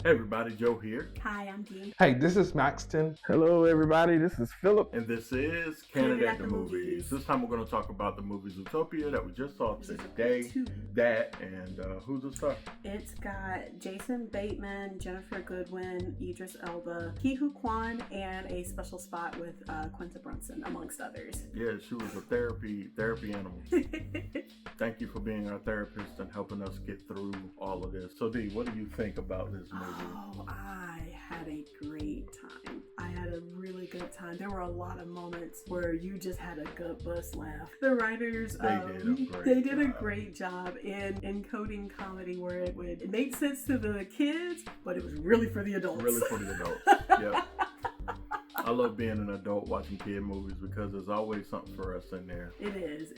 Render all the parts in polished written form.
Hey everybody, Joe here. Hi, I'm Dee. Hey, this is Maxtan. Hello everybody, this is Phillip. And this is Candid at the Movies. This time we're going to talk about the movie Zootopia that we just saw today. That and who's the star? It's got Jason Bateman, Ginnifer Goodwin, Idris Elba, Quan, and a special spot with Quinta Brunson, amongst others. Yeah, she was a therapy animal. Thank you for being our therapist and helping us get through all of this. So Dee, what do you think about this movie? Oh, I had a great time. I had a really good time. There were a lot of moments where you just had a gut bust laugh. The writers, they did a great job in encoding comedy where it made sense to the kids, but it was really for the adults. Really for the adults, yeah. I love being an adult watching kid movies because there's always something for us in there. It is.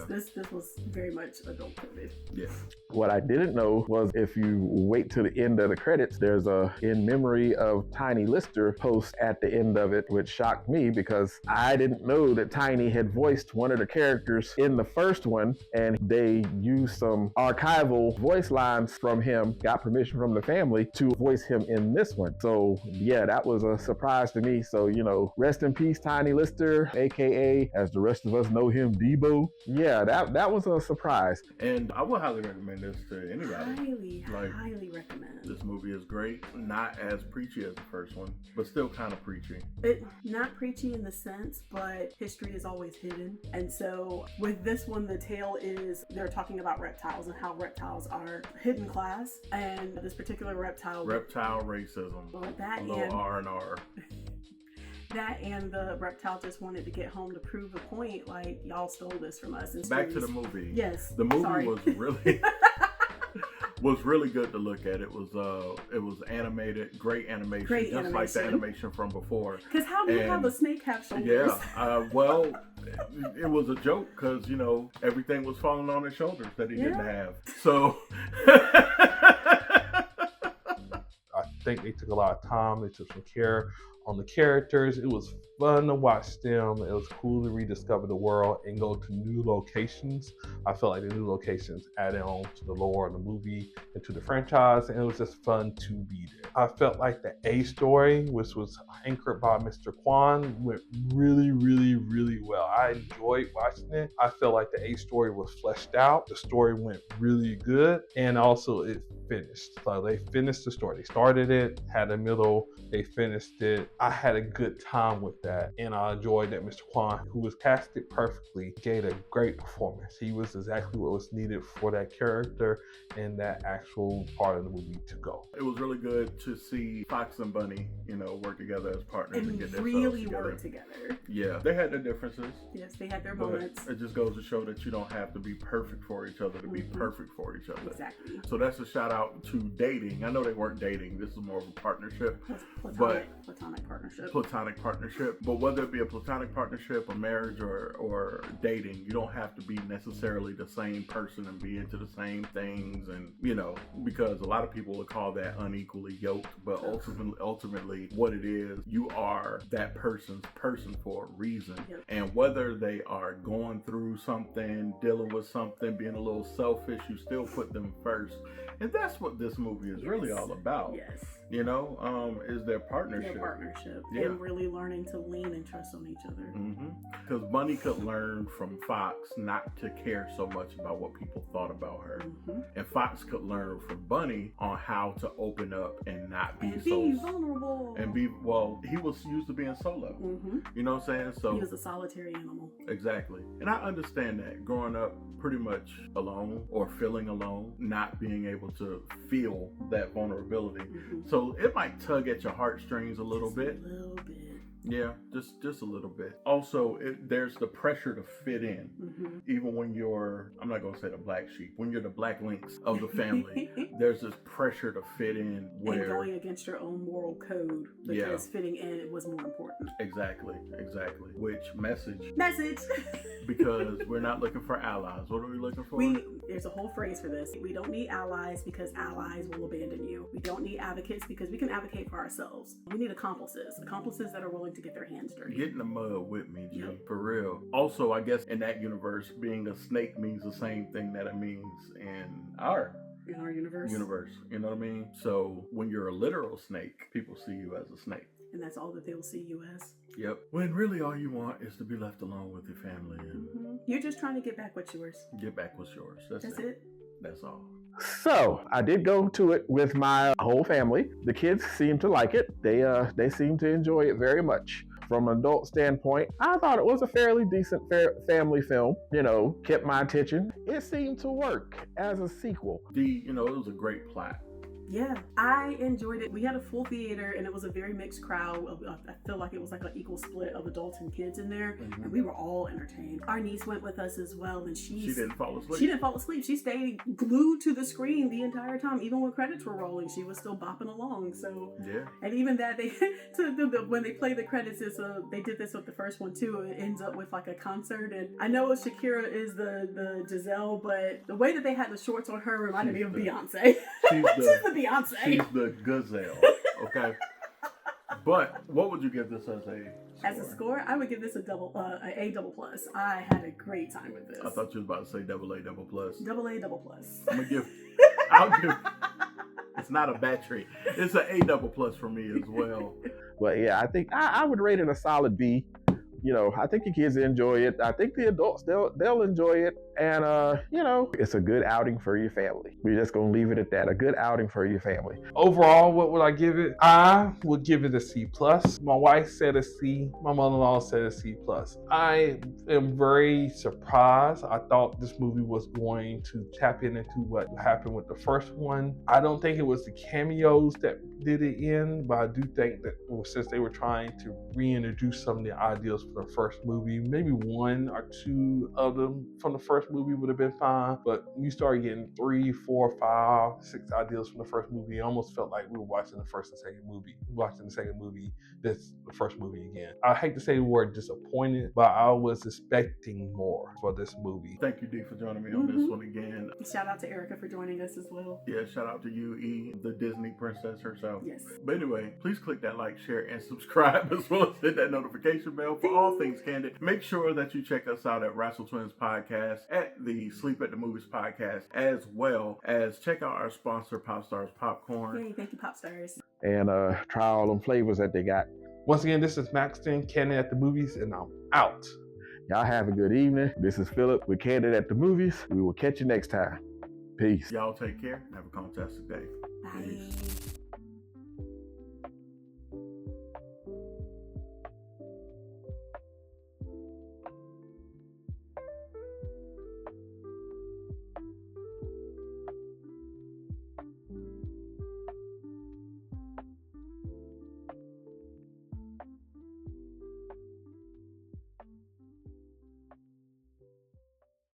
This was very much adult coded. Yeah. What I didn't know was if you wait to the end of the credits, there's a in memory of Tiny Lister post at the end of it, which shocked me because I didn't know that Tiny had voiced one of the characters in the first one, and they used some archival voice lines from him, got permission from the family to voice him in this one. So yeah, that was a surprise to me. So, rest in peace, Tiny Lister, aka, as the rest of us know him, Debo. Yeah, that was a surprise. And I would highly recommend this to anybody. Highly recommend. This movie is great. Not as preachy as the first one, but still kind of preachy. Not preachy in the sense, but history is always hidden. And so with this one, the tale is they're talking about reptiles and how reptiles are hidden class. And this particular reptile racism. Well, that a little R&R. That and the reptile just wanted to get home to prove a point, like, y'all stole this from us. Back to the movie. Yes. The movie was really was really good to look at. It was animated, great animation, like the animation from before. Because how do you have a snake have shoulders? Yeah, well, it was a joke because, everything was falling on his shoulders that he didn't have. So I think they took a lot of time. They took some care on the characters. It was fun to watch them. It was cool to rediscover the world and go to new locations. I felt like the new locations added on to the lore of the movie and to the franchise, and it was just fun to be there. I felt like the A story, which was anchored by Mr. Quan, went really, really, really well. I enjoyed watching it. I felt like the A story was fleshed out. The story went really good, and also it finished. So they finished the story. They started it, had a middle, they finished it. I had a good time with that, and I enjoyed that Mr. Quan, who was casted perfectly, gave a great performance. He was exactly what was needed for that character and that actual part of the movie to go. It was really good to see Fox and Bunny, work together as partners and get really work together. Yeah, they had their differences. Yes, they had their moments. It just goes to show that you don't have to be perfect for each other to be perfect for each other. Exactly. So that's a shout out to dating. I know they weren't dating. This is more of a partnership. Platonic partnership. But whether it be a platonic partnership, a marriage, or dating, you don't have to be necessarily the same person and be into the same things, and because a lot of people would call that unequally yoked, but ultimately what it is, you are that person's person for a reason. Yep. And whether they are going through something, dealing with something, being a little selfish, you still put them first. And that's what this movie is really all about. Yes. Is their partnership. And really learning to lean and trust on each other. Because Bunny could learn from Fox not to care so much about what people thought about her. And Fox could learn from Bunny on how to open up and not be vulnerable. He was used to being solo. You know what I'm saying? So he was a solitary animal. Exactly. And I understand that. Growing up pretty much alone or feeling alone, not being able to feel that vulnerability. So it might tug at your heartstrings a little bit. Yeah, just a little bit. Also, there's the pressure to fit in. Even when you're, I'm not going to say the black sheep, when you're the black lynx of the family, there's this pressure to fit in where... And going against your own moral code, because fitting in was more important. Exactly. Which message? Because we're not looking for allies. What are we looking for? There's a whole phrase for this. We don't need allies because allies will abandon you. We don't need advocates because we can advocate for ourselves. We need accomplices that are willing to get their hands dirty. Get in the mud with me, G. For real. Also, I guess in that universe, being a snake means the same thing that it means in our in our universe. You know what I mean? So when you're a literal snake, people see you as a snake. And that's all that they'll see you as. Yep. When really all you want is to be left alone with your family and You're just trying to get back what's yours. get back what's yours. That's it. That's all. So I did go to it with my whole family. The kids seemed to like it. They seemed to enjoy it very much. From an adult standpoint, I thought it was a fairly decent family film. You know, kept my attention. It seemed to work as a sequel. It was a great plot. Yeah, I enjoyed it. We had a full theater and it was a very mixed crowd. I feel like it was like an equal split of adults and kids in there, and we were all entertained. Our niece went with us as well, and she didn't fall asleep. She didn't fall asleep. She stayed glued to the screen the entire time, even when credits were rolling. She was still bopping along. So yeah, and even that when they play the credits, they did this with the first one too. It ends up with like a concert, and I know Shakira is the Giselle, but the way that they had the shorts on her reminded me of Beyonce. She's the Beyonce. She's the gazelle. Okay. But what would you give this as a score? As a score, I would give this a A double plus. I had a great time with this. I thought you was about to say double A double plus. Double A double plus. I'll give. It's not a battery. It's an A double plus for me as well. But yeah, I think I would rate it a solid B. You know, I think the kids enjoy it. I think the adults, they'll enjoy it. And, it's a good outing for your family. We're just going to leave it at that. A good outing for your family. Overall, what would I give it? I would give it a C+. My wife said a C. My mother-in-law said a C+. I am very surprised. I thought this movie was going to tap into what happened with the first one. I don't think it was the cameos that did it in, but I do think that since they were trying to reintroduce some of the ideas from the first movie, maybe one or two of them from the first movie would have been fine, but you start getting 3, 4, 5, 6 ideas from the first movie. It almost felt like we were watching the first and second movie. Watching the second movie, that's the first movie again. I hate to say the word disappointed, but I was expecting more for this movie. Thank you, D, for joining me on this one again. Shout out to Erica for joining us as well. Yeah, shout out to you, E, the Disney princess herself. Yes. But anyway, please click that like, share, and subscribe, as well as hit that notification bell for all things Candid. Make sure that you check us out at Wrestle Twins Podcast, at the Sleep at the Movies Podcast, as well as check out our sponsor, Pop Stars Popcorn. Yay, thank you, Pop Stars. And try all them flavors that they got. Once again, this is Maxtan, Candid at the Movies, and I'm out. Y'all have a good evening. This is Phillip with Candid at the Movies. We will catch you next time. Peace. Y'all take care. Have a fantastic day. Bye. Peace.